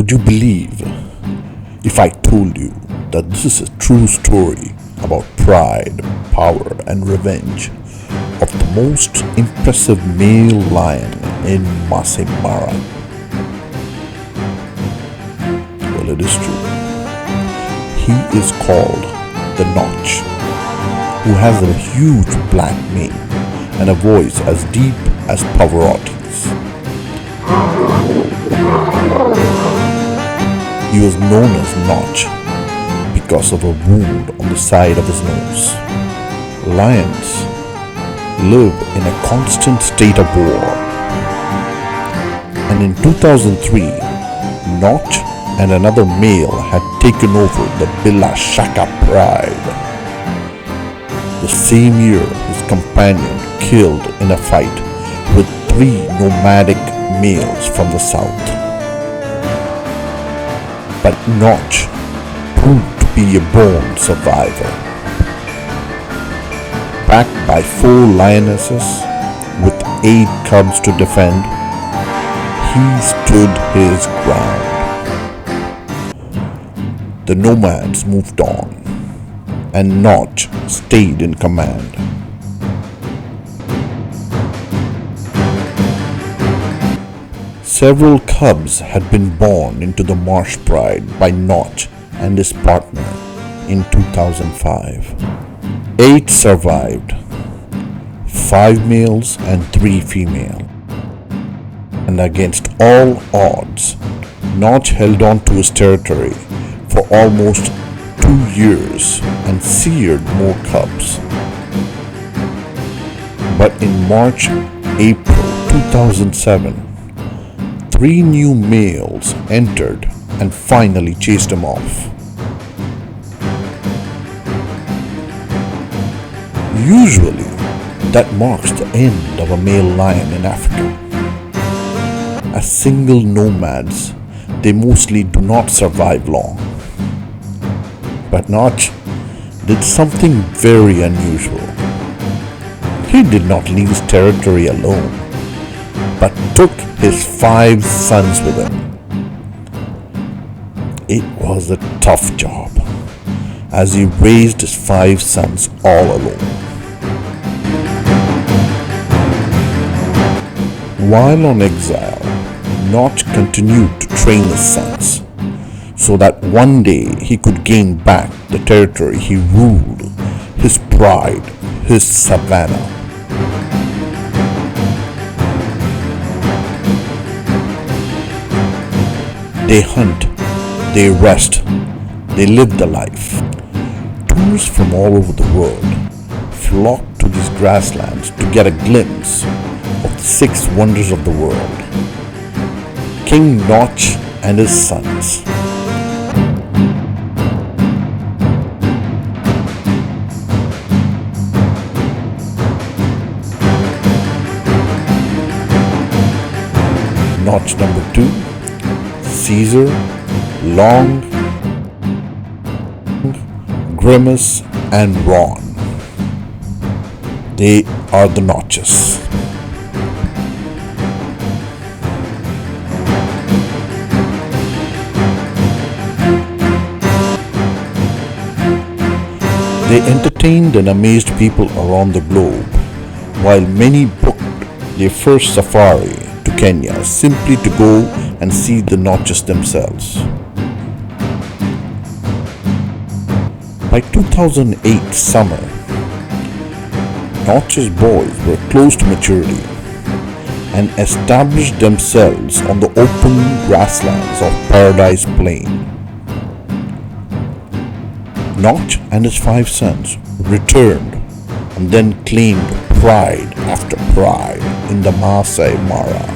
Would you believe if I told you that this is a true story about pride, power, and revenge of the most impressive male lion in Masai Mara? Well, it is true. He is called the Notch, who has a huge black mane and a voice as deep as Pavarotti's. He was known as Notch because of a wound on the side of his nose. Lions live in a constant state of war, and in 2003, Notch and another male had taken over the Bila Shaka Pride. The same year, his companion killed in a fight with 3 nomadic males from the south. But Notch proved to be a born survivor. Backed by 4 lionesses with 8 cubs to defend, he stood his ground. The nomads moved on, and Notch stayed in command. Several cubs had been born into the Marsh Pride by Notch and his partner in 2005. 8 survived, 5 males and 3 female. And against all odds, Notch held on to his territory for almost 2 years and seared more cubs. But in March-April 2007, 3 new males entered and finally chased him off. Usually, that marks the end of a male lion in Africa. As single nomads, they mostly do not survive long. But Notch did something very unusual. He did not leave his territory alone, but took his 5 sons with him. It was a tough job, as he raised his 5 sons all alone. While on exile, Notch continued to train his sons, so that one day he could gain back the territory he ruled, his pride, his savannah. They hunt, they rest, they live the life. Tourists from all over the world flock to these grasslands to get a glimpse of the 6 wonders of the world: King Notch and his sons. Notch number 2, Caesar, Long, Grimace, and Ron. They are the Notches. They entertained and amazed people around the globe, while many booked their first safari to Kenya simply to go and see the Notches themselves. By 2008 summer, Notch's boys were close to maturity and established themselves on the open grasslands of Paradise Plain. Notch and his 5 sons returned and then claimed pride after pride in the Masai Mara.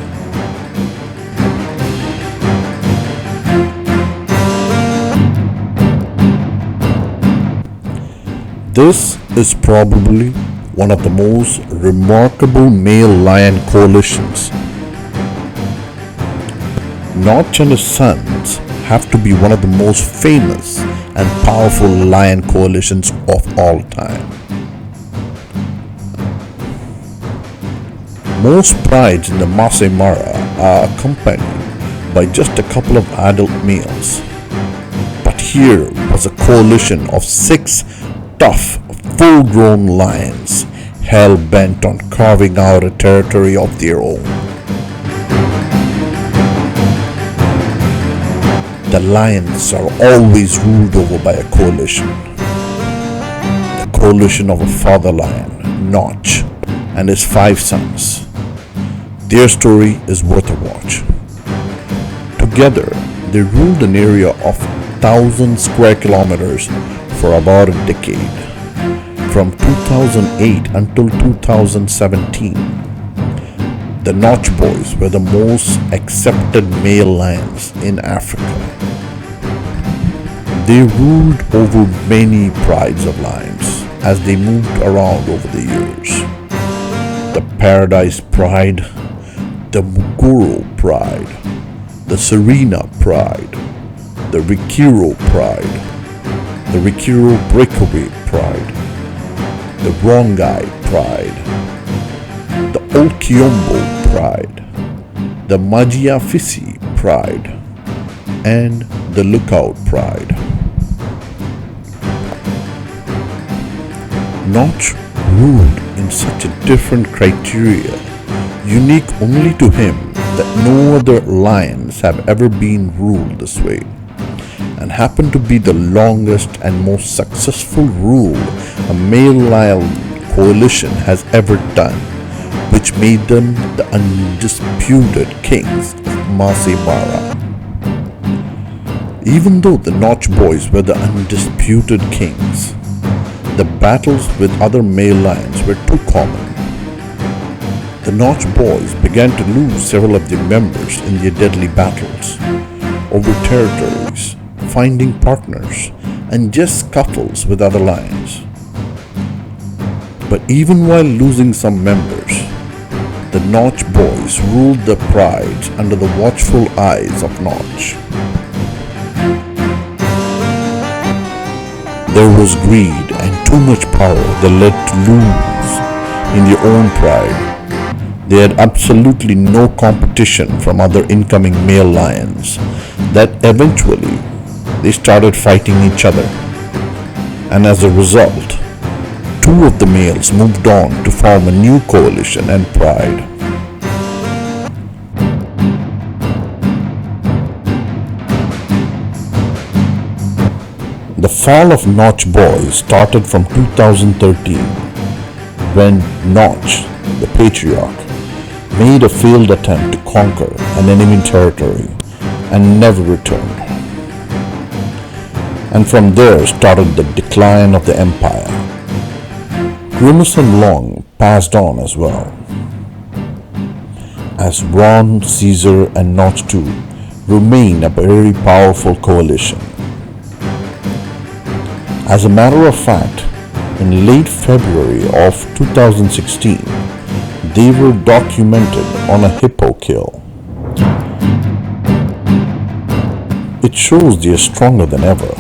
This is probably one of the most remarkable male lion coalitions. Notch and his sons have to be one of the most famous and powerful lion coalitions of all time. Most prides in the Masai Mara are accompanied by just a couple of adult males. But here was a coalition of 6 tough, full-grown lions, hell-bent on carving out a territory of their own. The lions are always ruled over by a coalition. The coalition of a father lion, Notch, and his 5 sons. Their story is worth a watch. Together, they ruled an area of 1,000 square kilometers for about a decade, from 2008 until 2017. The Notch boys were the most accepted male lions in Africa. They ruled over many prides of lions as they moved around over the years. The Paradise Pride, the Mugoro Pride, the Serena Pride, the Rikiro Pride, the Rikiro Breakaway Pride, the Rongai Pride, the Olkiombo Pride, the Majiafisi Pride, and the Lookout Pride. Notch ruled in such a different criteria, unique only to him, that no other lions have ever been ruled this way, and happened to be the longest and most successful rule a male lion coalition has ever done, which made them the undisputed kings of Masai Mara. Even though the Notch boys were the undisputed kings, the battles with other male lions were too common. The Notch boys began to lose several of their members in their deadly battles over territories, finding partners, and just scuffles with other lions. But even while losing some members, the Notch boys ruled the prides under the watchful eyes of Notch. There was greed and too much power that led to lose in their own pride. They had absolutely no competition from other incoming male lions, that eventually they started fighting each other. And as a result, 2 of the males moved on to form a new coalition and pride. The fall of Notch boys started from 2013, when Notch, the patriarch, made a failed attempt to conquer an enemy territory and never returned. And from there started the decline of the empire. Grimace and Long passed on as well, as Ron, Caesar, and Notch too remain a very powerful coalition. As a matter of fact, in late February of 2016, they were documented on a hippo kill. It shows they are stronger than ever,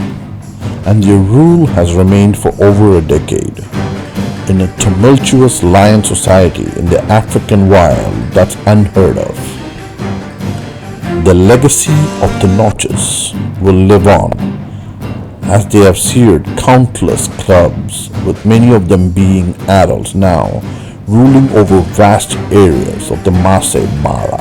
and their rule has remained for over a decade in a tumultuous lion society in the African wild that's unheard of. The legacy of the Notches will live on, as they have seared countless cubs, with many of them being adults now, ruling over vast areas of the Masai Mara.